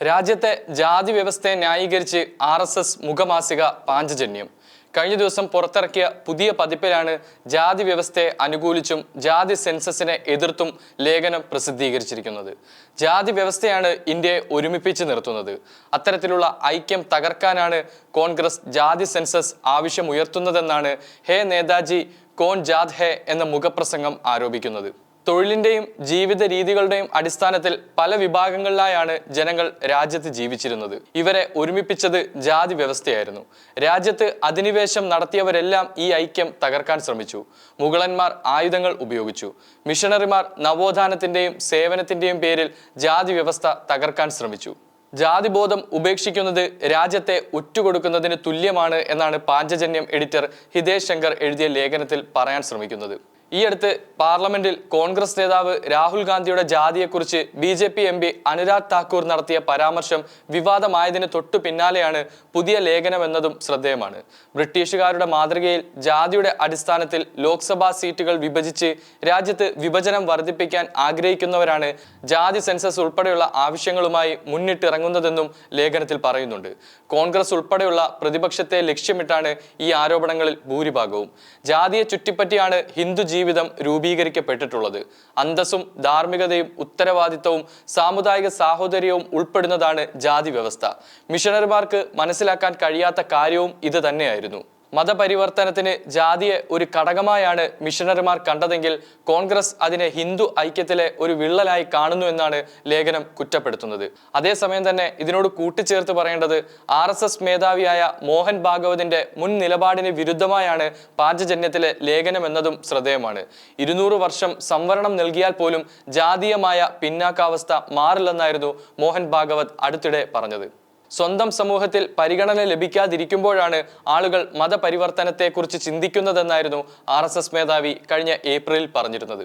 രാജ്യത്തെ ജാതി വ്യവസ്ഥയെ ന്യായീകരിച്ച് RSS മുഖമാസിക പാഞ്ചജന്യം കഴിഞ്ഞ ദിവസം പുറത്തിറക്കിയ പുതിയ പതിപ്പിലാണ് ജാതി വ്യവസ്ഥയെ അനുകൂലിച്ചും ജാതി സെൻസസിനെ എതിർത്തും ലേഖനം പ്രസിദ്ധീകരിച്ചിരിക്കുന്നത്. ജാതി വ്യവസ്ഥയാണ് ഇന്ത്യയെ ഒരുമിപ്പിച്ച് നിർത്തുന്നത്. അത്തരത്തിലുള്ള ഐക്യം തകർക്കാനാണ് കോൺഗ്രസ് ജാതി സെൻസസ് ആവശ്യമുയർത്തുന്നതെന്നാണ് ഹേ നേതാജി കോൺ ജാത് ഹേ എന്ന മുഖപ്രസംഗം ആരോപിക്കുന്നത്. തൊഴിലിന്റെയും ജീവിത രീതികളുടെയും അടിസ്ഥാനത്തിൽ പല വിഭാഗങ്ങളിലായാണ് ജനങ്ങൾ രാജ്യത്ത് ജീവിച്ചിരുന്നത്. ഇവരെ ഒരുമിപ്പിച്ചത് ജാതി വ്യവസ്ഥയായിരുന്നു. രാജ്യത്ത് അധിനിവേശം നടത്തിയവരെല്ലാം ഈ ഐക്യം തകർക്കാൻ ശ്രമിച്ചു. മുഗളന്മാർ ആയുധങ്ങൾ ഉപയോഗിച്ചു. മിഷണറിമാർ നവോത്ഥാനത്തിന്റെയും സേവനത്തിന്റെയും പേരിൽ ജാതി വ്യവസ്ഥ തകർക്കാൻ ശ്രമിച്ചു. ജാതിബോധം ഉപേക്ഷിക്കുന്നത് രാജ്യത്തെ ഉറ്റുകൊടുക്കുന്നതിന് തുല്യമാണ് എന്നാണ് പാഞ്ചജന്യം എഡിറ്റർ ഹിതേഷ് ശങ്കർ എഴുതിയ ലേഖനത്തിൽ പറയാൻ ശ്രമിക്കുന്നത്. ഈ അടുത്ത് പാർലമെന്റിൽ കോൺഗ്രസ് നേതാവ് രാഹുൽ ഗാന്ധിയുടെ ജാതിയെക്കുറിച്ച് BJP MP അനുരാഗ് താക്കൂർ നടത്തിയ പരാമർശം വിവാദമായതിന് തൊട്ടു പിന്നാലെയാണ് പുതിയ ലേഖനമെന്നതും ശ്രദ്ധേയമാണ്. ബ്രിട്ടീഷുകാരുടെ മാതൃകയിൽ ജാതിയുടെ അടിസ്ഥാനത്തിൽ ലോക്സഭാ സീറ്റുകൾ വിഭജിച്ച് രാജ്യത്ത് വിഭജനം വർദ്ധിപ്പിക്കാൻ ആഗ്രഹിക്കുന്നവരാണ് ജാതി സെൻസസ് ഉൾപ്പെടെയുള്ള ആവശ്യങ്ങളുമായി മുന്നിട്ടിറങ്ങുന്നതെന്നും ലേഖനത്തിൽ പറയുന്നുണ്ട്. കോൺഗ്രസ് ഉൾപ്പെടെയുള്ള പ്രതിപക്ഷത്തെ ലക്ഷ്യമിട്ടാണ് ഈ ആരോപണങ്ങളിൽ ഭൂരിഭാഗവും. ജാതിയെ ചുറ്റിപ്പറ്റിയാണ് ഹിന്ദു ജീവിതം രൂപീകരിക്കപ്പെട്ടിട്ടുള്ളത്. അന്തസ്സും ധാർമ്മികതയും ഉത്തരവാദിത്തവും സാമുദായിക സാഹോദര്യവും ഉൾപ്പെടുന്നതാണ് ജാതി വ്യവസ്ഥ. മിഷണറിമാർക്ക് മനസ്സിലാക്കാൻ കഴിയാത്ത കാര്യവും ഇത് തന്നെയായിരുന്നു. മതപരിവർത്തനത്തിന് ജാതിയെ ഒരു ഘടകമായാണ് മിഷണറിമാർ കണ്ടതെങ്കിൽ കോൺഗ്രസ് അതിനെ ഹിന്ദു ഐക്യത്തിലെ ഒരു വിള്ളലായി കാണുന്നു എന്നാണ് ലേഖനം കുറ്റപ്പെടുത്തുന്നത്. അതേസമയം തന്നെ ഇതിനോട് കൂട്ടിച്ചേർത്ത് പറയേണ്ടത് RSS മേധാവിയായ മോഹൻ ഭാഗവതിന്റെ മുൻ നിലപാടിന് വിരുദ്ധമായാണ് പാഞ്ചജന്യത്തിലെ ലേഖനം എന്നതും ശ്രദ്ധേയമാണ്. 200 വർഷം സംവരണം നൽകിയാൽ പോലും ജാതീയമായ പിന്നാക്കാവസ്ഥ മാറില്ലെന്നായിരുന്നു മോഹൻ ഭാഗവത് അടുത്തിടെ പറഞ്ഞത്. സ്വന്തം സമൂഹത്തിൽ പരിഗണന ലഭിക്കാതിരിക്കുമ്പോഴാണ് ആളുകൾ മതപരിവർത്തനത്തെക്കുറിച്ച് ചിന്തിക്കുന്നതെന്നായിരുന്നു RSS മേധാവി കഴിഞ്ഞ ഏപ്രിലിൽ പറഞ്ഞിരുന്നത്.